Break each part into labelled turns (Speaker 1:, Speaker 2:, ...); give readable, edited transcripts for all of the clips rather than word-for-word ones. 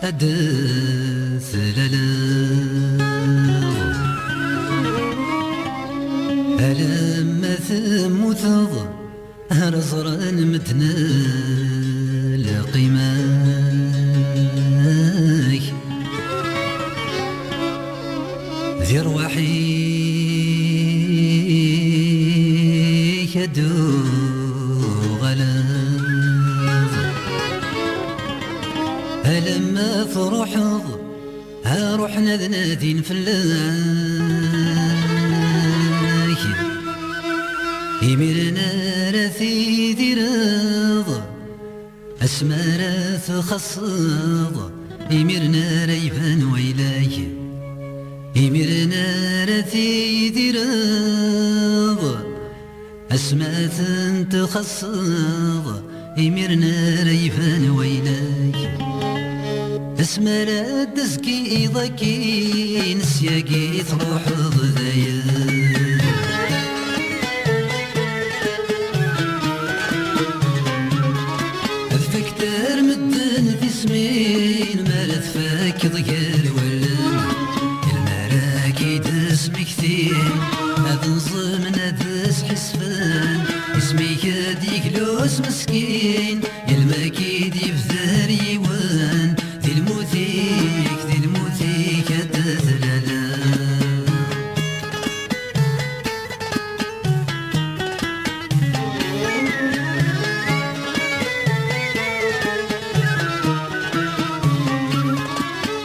Speaker 1: أدث ألم ثمثض رزرا متنا لقيماك ذي روحي يدو غلاظ ألما فرحض روحنا ذنادين في الله يميرنا رثي ذي رض أسمارة خصض يميرنا ريبان ويلاي يميرنا رثي ذي رض أسماء تخصض يميرنا ريبان ويلاي اسمرا تزكي ضكي نسياقي تروح ضذايا فكتر مدن في سمين مرت فاك ضيال ولن المراكي دس مكثير أذنظم ندس حسفان اسمي يديك لوس مسكين الماكيد يفذر يوان ذي الموثيك الدثلالا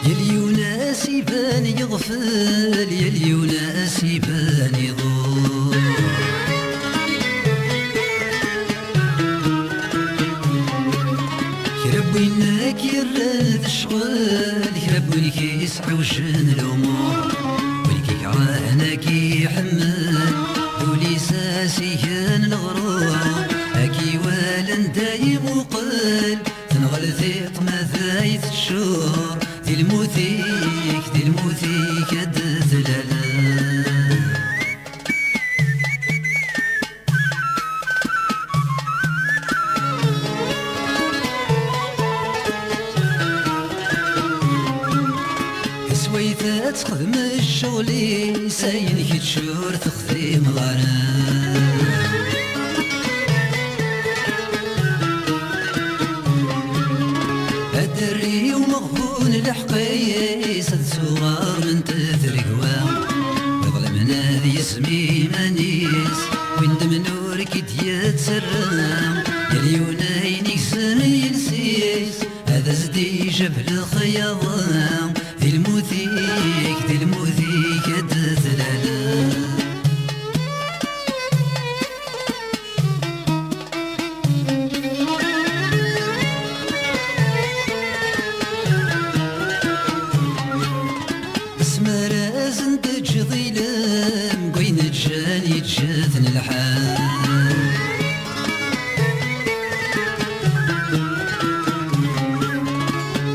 Speaker 1: يليوناس يبان يغفل يليوناس يبان يضور يربيناك يرد الشغل يربينك يسعى وجن الامور ولكي كرهناك يحمل ولي ساسيان الغرور اكي والن دايم وقل تنغل ثيط ما ذايت الشور ذي الموثيك الدثلالا سويثات تخدم الشغلي ساينك تشور تخدم غرام الدري ومغبون الحقيس الصغار من تثرقوا يظلمنا ذي اسمي مانيس ويندم نورك يتسرم يليونين يكسر ينسيس هذا زدي جبل الخياضة ذي الموثيك الدثلالا اسمر زندج ظلام قوين الجان يتجاثن الحال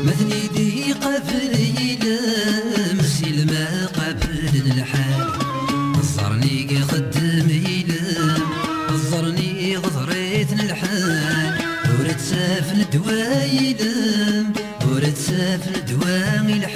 Speaker 1: مثني دي قبل يلامس يلما قبل الحال الظرني خدم يلام الظرني غضريتن الحال ورد سافن دوا يلام ورد سافن دوا الحال